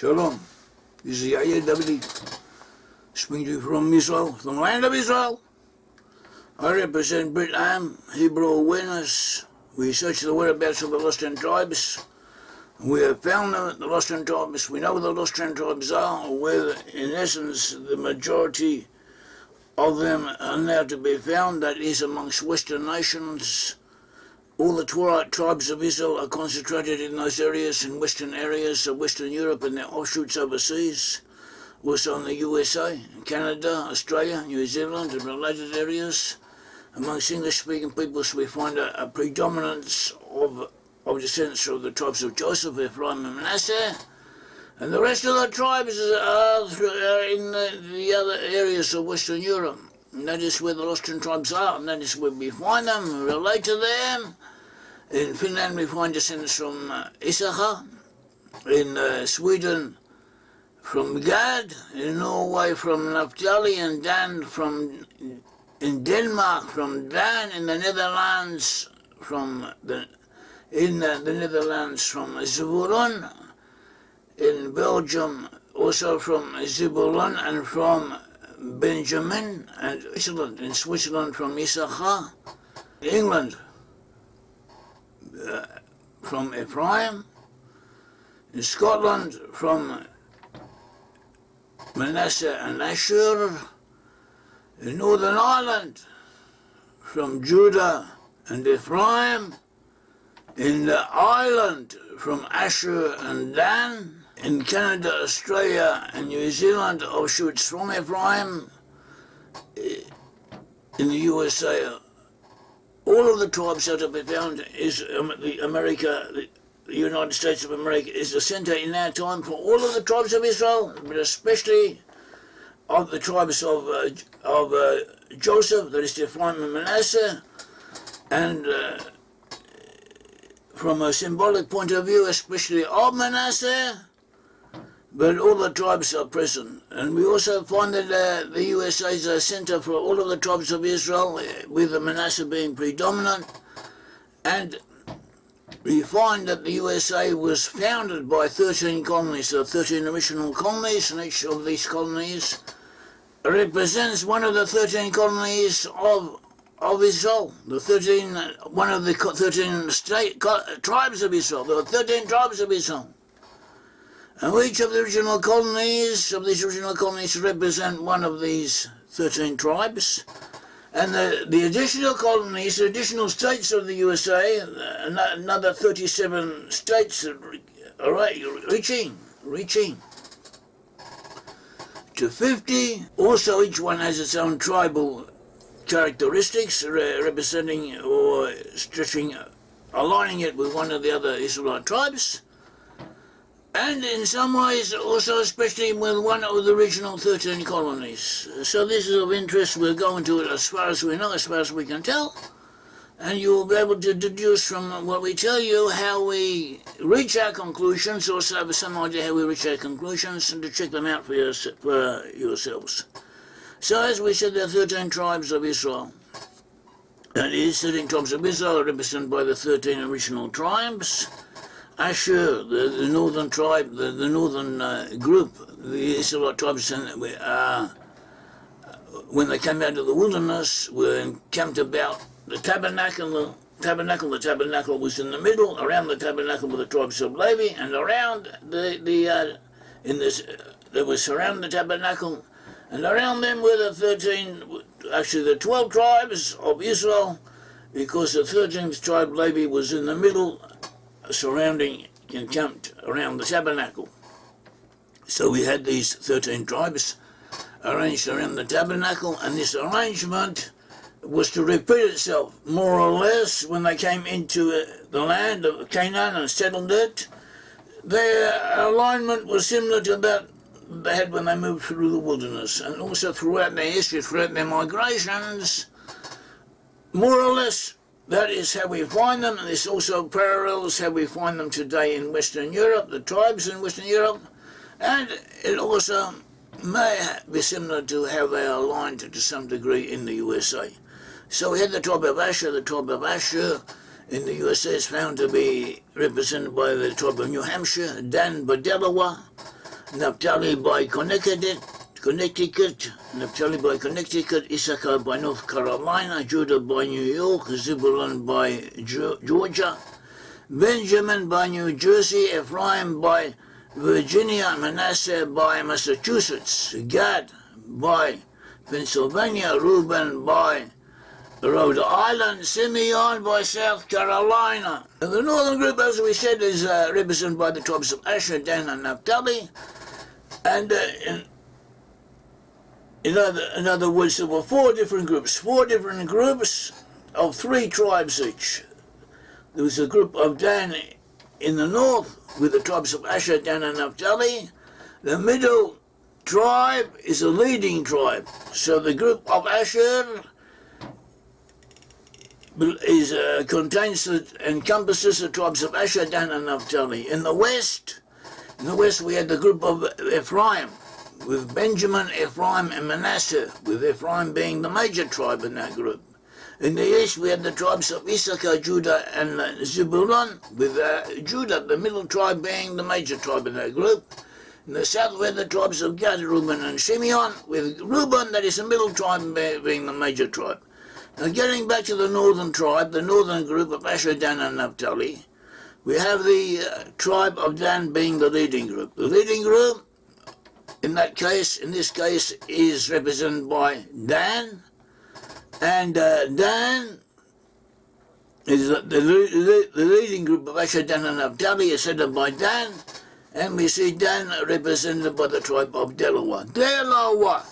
Shalom. This is Yair Davidiy, speaking to you from Israel, from the land of Israel. I represent Brit-Am, Hebrew awareness. We search the whereabouts of the lost ten tribes. We have found them, the lost ten tribes. We know where the lost ten tribes are, where in essence the majority of them are now to be found. That is amongst Western nations. All the tribes of Israel are concentrated in those areas, in Western areas of Western Europe and their offshoots overseas. Also in the USA, Canada, Australia, New Zealand and related areas. Amongst English-speaking peoples we find a predominance of descendants of the tribes of Joseph, Ephraim and Manasseh. And the rest of the tribes are in the other areas of Western Europe. And that is where the lost ten tribes are, and that is where we find them, relate to them. In Finland we find descendants from Issachar. In Sweden from Gad. In Norway from Naphtali, and Dan in Denmark from Dan. In the Netherlands from Zebulun. In Belgium also from Zebulun and from Benjamin, and Switzerland. In Switzerland from Issachar. England from Ephraim. In Scotland from Manasseh and Asher. In Northern Ireland from Judah and Ephraim. In Ireland from Asher and Dan. In Canada, Australia and New Zealand, offshoots from Ephraim. In the USA, all of the tribes that have been found is the United States of America is the center in our time for all of the tribes of Israel, but especially of the tribes of Joseph, that is Ephraim and Manasseh, and from a symbolic point of view, especially of Manasseh. But all the tribes are present. And we also find that the USA is a center for all of the tribes of Israel, with the Manasseh being predominant. And we find that the USA was founded by 13 colonies, so 13 original colonies, and each of these colonies represents one of the 13 colonies of Israel. One of the 13 tribes of Israel. There were 13 tribes of Israel. And each of the original colonies, represent one of these 13 tribes. And the additional colonies, the additional states of the USA, another 37 states are reaching to 50. Also, each one has its own tribal characteristics, representing or stretching, aligning it with one of the other Israelite tribes. And in some ways also especially with one of the original 13 colonies. So this is of interest. We'll go into it as far as we know, as far as we can tell. And you will be able to deduce from what we tell you how we reach our conclusions, also have some idea how we reach our conclusions, and to check them out for yourselves. So as we said, there are 13 tribes of Israel. And these 13 tribes of Israel are represented by the 13 original tribes. Asher, the northern tribe, the northern group, the Israelite tribes, when they came out of the wilderness, were encamped about the tabernacle. The tabernacle was in the middle. Around the tabernacle were the tribes of Levi, and around they were surrounding the tabernacle, and around them were the 12 tribes of Israel, because the 13th tribe, Levi, was in the middle, surrounding, encamped around the tabernacle. So we had these 13 tribes arranged around the tabernacle, and this arrangement was to repeat itself more or less when they came into the land of Canaan and settled it. Their alignment was similar to that they had when they moved through the wilderness, and also throughout their history, throughout their migrations, more or less. That is how we find them, and this also parallels how we find them today in Western Europe, the tribes in Western Europe, and it also may be similar to how they are aligned to some degree in the USA. So we had the tribe of Asher. The tribe of Asher in the USA is found to be represented by the tribe of New Hampshire, Dan by Delaware. Naphtali by Connecticut, Naphtali by Connecticut, Issachar by North Carolina, Judah by New York, Zebulun by Georgia, Benjamin by New Jersey, Ephraim by Virginia, Manasseh by Massachusetts, Gad by Pennsylvania, Reuben by Rhode Island, Simeon by South Carolina. And the northern group, as we said, is represented by the tribes of Asher, Dan, and Naphtali. And in other words, there were four different groups of 3 tribes each. There was a group of Dan in the north with the tribes of Asher, Dan, and Naphtali. The middle tribe is a leading tribe. So the group of Asher encompasses the tribes of Asher, Dan, and Naphtali. In the west we had the group of Ephraim, with Benjamin, Ephraim, and Manasseh, with Ephraim being the major tribe in that group. In the east we had the tribes of Issachar, Judah, and Zebulun, with Judah, the middle tribe, being the major tribe in that group. In the south we had the tribes of Gad, Reuben, and Simeon, with Reuben, that is the middle tribe, being the major tribe. Now getting back to the northern tribe, the northern group of Asher, Dan, and Naphtali, we have the tribe of Dan being the leading group. The leading group, in this case, is represented by Dan, and Dan is the leading group of Asher, Dan, and Naphtali is headed by Dan, and we see Dan represented by the tribe of Delaware. Delaware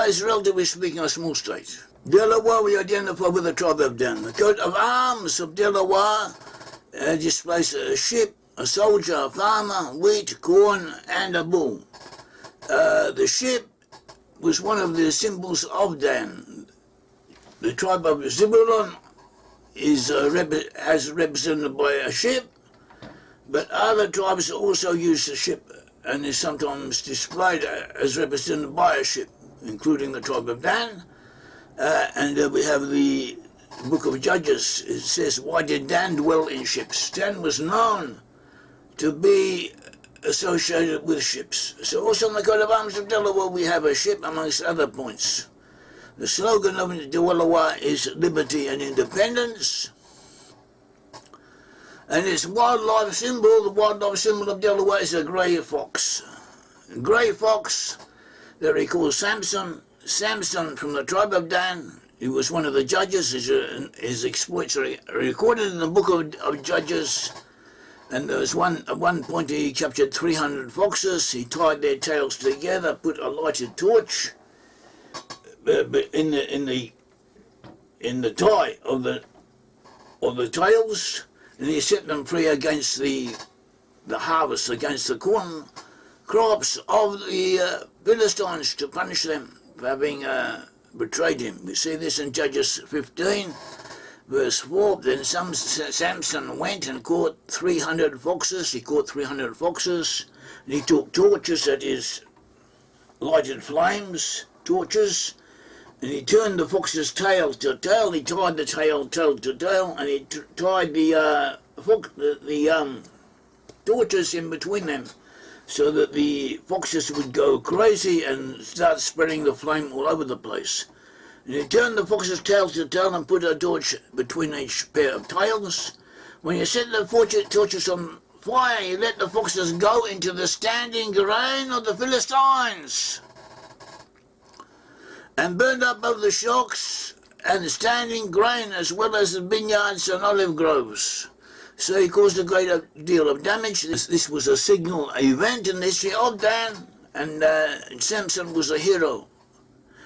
is, relatively speaking, a small state. Delaware we identify with the tribe of Dan. The coat of arms of Delaware displays a ship, a soldier, a farmer, wheat, corn, and a bull. The ship was one of the symbols of Dan. The tribe of Zebulun is represented by a ship, but other tribes also use the ship and is sometimes displayed as represented by a ship, including the tribe of Dan. And we have the book of Judges. It says, why did Dan dwell in ships? Dan was known to be associated with ships. So also in the coat of arms of Delaware we have a ship, amongst other points. The slogan of Delaware is liberty and independence. And its wildlife symbol, the wildlife symbol of Delaware, is a grey fox. A grey fox that recalls Samson. Samson from the tribe of Dan, he was one of the judges. His exploits are recorded in the book of Judges. And there was at one point he captured 300 foxes. He tied their tails together, put a lighted torch in the tie of the tails, and he set them free against the harvest, against the corn crops of the Philistines, to punish them for having betrayed him. We see this in Judges 15, verse 4. Then Samson went and caught 300 foxes. He caught 300 foxes, and he took torches, that is, lighted flames, torches, and he turned the fox's tail to tail. He tied the tail to tail, and he tied the torches in between them, so that the foxes would go crazy and start spreading the flame all over the place. And he turned the fox's tail to tail and put a torch between each pair of tails. When you set the torches on fire, you let the foxes go into the standing grain of the Philistines, and burned up both the shocks and the standing grain, as well as the vineyards and olive groves. So he caused a great deal of damage. This was a signal event in the history of Dan, and Samson was a hero.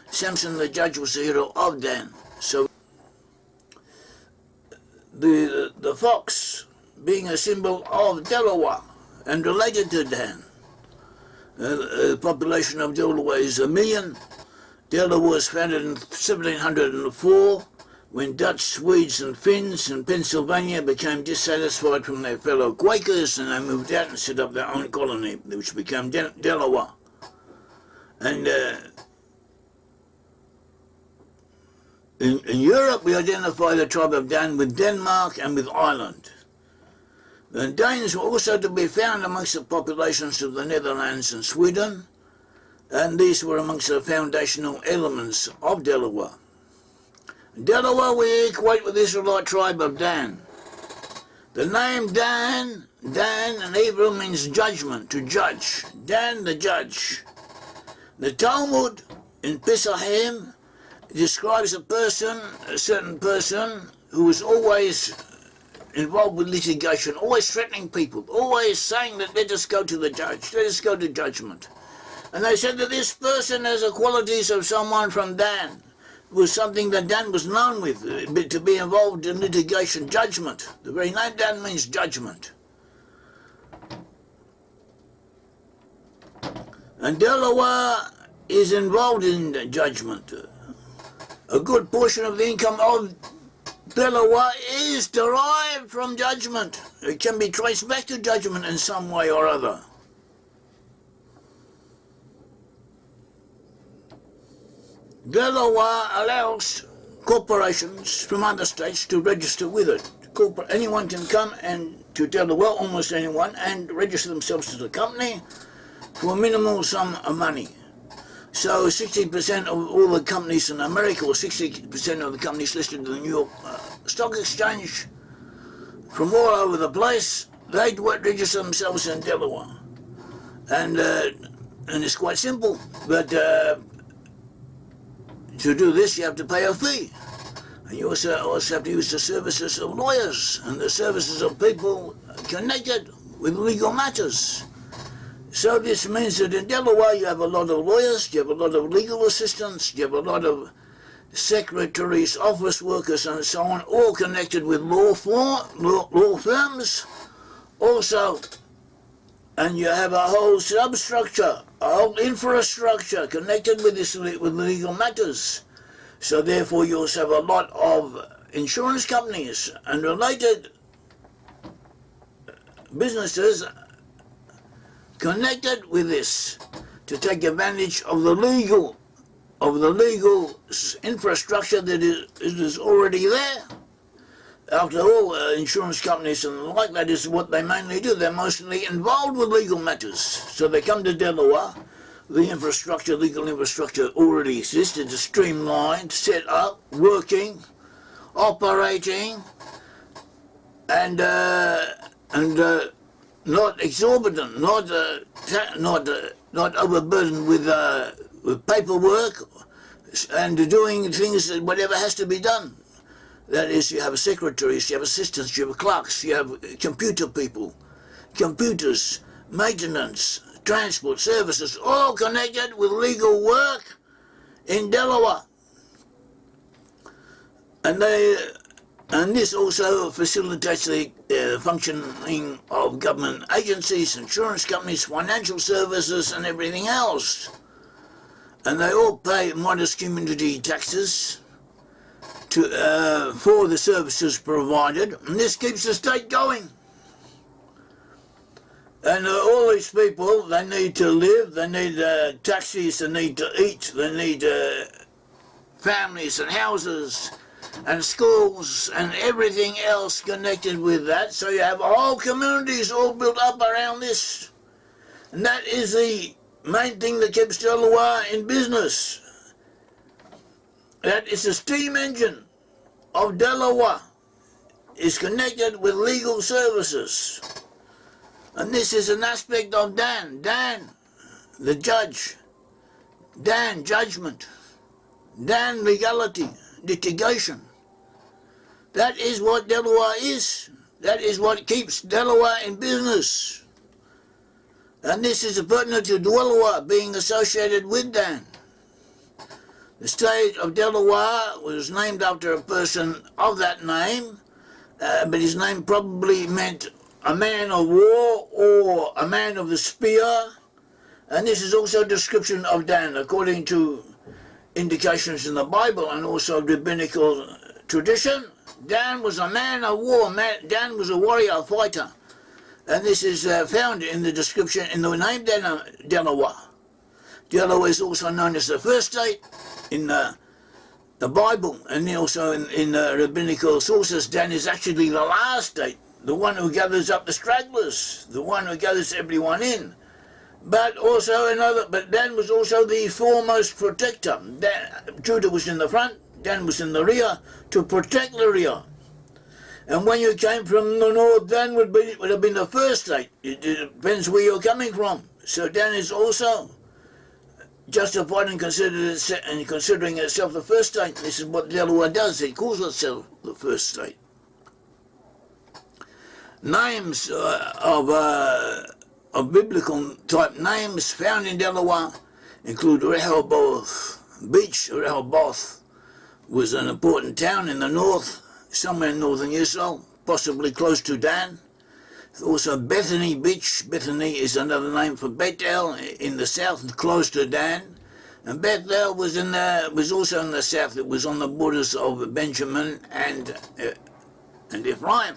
Samson the judge was a hero of Dan. So the fox being a symbol of Delaware and related to Dan. The population of Delaware is 1 million. Delaware was founded in 1704, when Dutch, Swedes, and Finns in Pennsylvania became dissatisfied from their fellow Quakers, and they moved out and set up their own colony, which became Delaware. And in Europe, we identify the tribe of Dan with Denmark and with Ireland. And Danes were also to be found amongst the populations of the Netherlands and Sweden, and these were amongst the foundational elements of Delaware. Delaware we equate with the Israelite tribe of Dan. The name Dan in Hebrew means judgment, to judge. Dan the judge. The Talmud in Pesachim describes a certain person who was always involved with litigation, always threatening people, always saying that let us go to the judge, let us go to judgment. And they said that this person has the qualities of someone from Dan. It was something that Dan was known with, to be involved in litigation, judgment. The very name Dan means judgment. And Delaware is involved in judgment. A good portion of the income of Delaware is derived from judgment. It can be traced back to judgment in some way or other. Delaware allows corporations from other states to register with it. Anyone can come to Delaware, almost anyone, and register themselves as a company for a minimal sum of money. So 60% of all the companies in America, or 60% of the companies listed in the New York Stock Exchange, from all over the place, they register themselves in Delaware. And it's quite simple, but to do this, you have to pay a fee. And you also have to use the services of lawyers and the services of people connected with legal matters. So this means that in Delaware you have a lot of lawyers, you have a lot of legal assistants, you have a lot of secretaries, office workers and so on, all connected with law firms also. And you have a whole substructure, a whole infrastructure connected with legal matters. So therefore you also have a lot of insurance companies and related businesses connected with this to take advantage of the legal infrastructure that is already there. After all, insurance companies and the like, that is what they mainly do. They're mostly involved with legal matters. So they come to Delaware. The legal infrastructure already exists. It's streamlined, set up, working, operating, and not exorbitant, not overburdened with paperwork and doing things that whatever has to be done. That is, you have secretaries, you have assistants, you have clerks, you have computer people, computers, maintenance, transport services, all connected with legal work in Delaware. And this also facilitates the functioning of government agencies, insurance companies, financial services, and everything else. And they all pay modest community taxes for the services provided, and this keeps the state going. And all these people, they need to live, they need taxis, they need to eat, they need families and houses and schools and everything else connected with that. So you have whole communities all built up around this. And that is the main thing that keeps Delaware in business. That is the steam engine of Delaware, is connected with legal services. And this is an aspect of Dan, the judge, Dan, judgment, Dan, legality, litigation. That is what Delaware is. That is what keeps Delaware in business. And this is pertinent to Delaware being associated with Dan. The state of Delaware was named after a person of that name, but his name probably meant a man of war or a man of the spear. And this is also a description of Dan, according to indications in the Bible and also rabbinical tradition. Dan was a man of war. Dan was a warrior, a fighter. And this is found in the description in the name Delaware. Delaware is also known as the first state in the Bible, and also in rabbinical sources. Dan is actually the last state. the one who gathers up the stragglers, the one who gathers everyone in. But Dan was also the foremost protector. Judah was in the front, Dan was in the rear to protect the rear. And when you came from the north, Dan would have been the first state. It depends where you're coming from. So Dan is also justified in considering itself the first state. This is what Delaware does. It calls itself the first state. Names of biblical type names found in Delaware include Rehoboth Beach. Rehoboth was an important town in the north, somewhere in northern Israel, possibly close to Dan. Also Bethany Beach. Bethany is another name for Bethel in the south, close to Dan. And Bethel was also in the south. It was on the borders of Benjamin and Ephraim.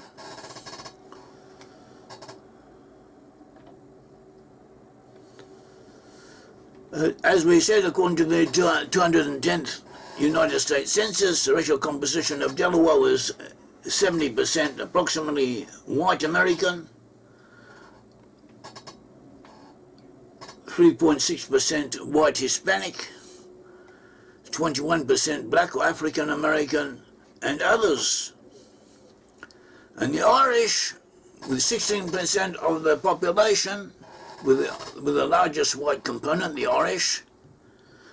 As we said, according to the 210th United States Census, the racial composition of Delaware was 70% approximately white American, 3.6% white Hispanic, 21% black or African American, and others. And the Irish, with 16% of the population, with the largest white component, the Irish.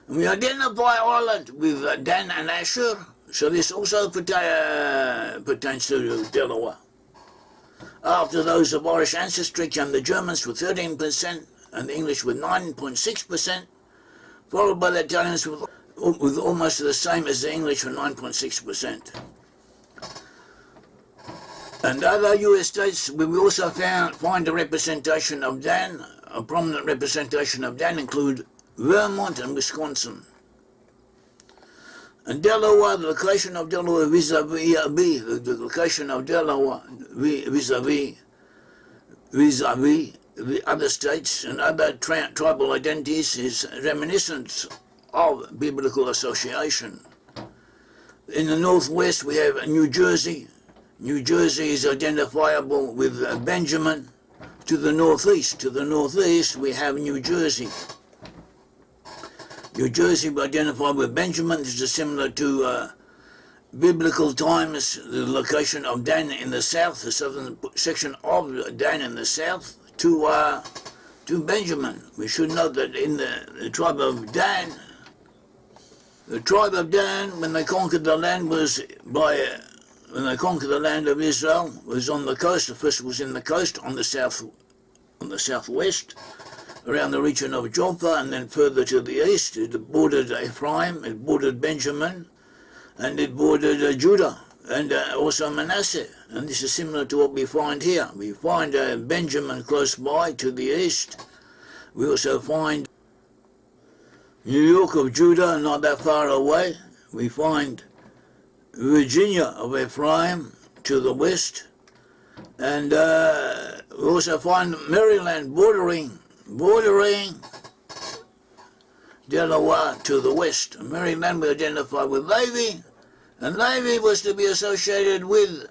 And we identify Ireland with Dan and Asher, so this also pertains to Delaware. After those of Irish ancestry came the Germans with 13% and the English with 9.6%, followed by the Italians with almost the same as the English with 9.6%. And other US states, we also find a representation of Dan. A prominent representation of Dan include Vermont and Wisconsin. And Delaware, the location of Delaware vis-a-vis the location of Delaware vis-a-vis the other states and other tribal identities is reminiscent of biblical association. In the northwest we have New Jersey. New Jersey is identifiable with Benjamin. To the northeast we have New Jersey. New Jersey we identify with Benjamin. This is similar to biblical times, the location of Dan in the south, the southern section of Dan in the south, to Benjamin. We should note that in the tribe of Dan, when they conquered the land when they conquered the land of Israel, was on the coast. The first was in the coast on the southwest, around the region of Joppa, and then further to the east. It bordered Ephraim, it bordered Benjamin, and it bordered Judah, and also Manasseh. And this is similar to what we find here. We find Benjamin close by to the east. We also find New York of Judah, not that far away. We find Virginia of Ephraim to the west, and we also find Maryland bordering Delaware to the west. Maryland we identify with Levi, and Levi was to be associated with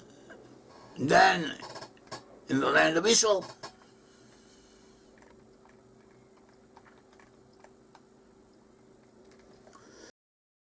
Dan in the land of Israel.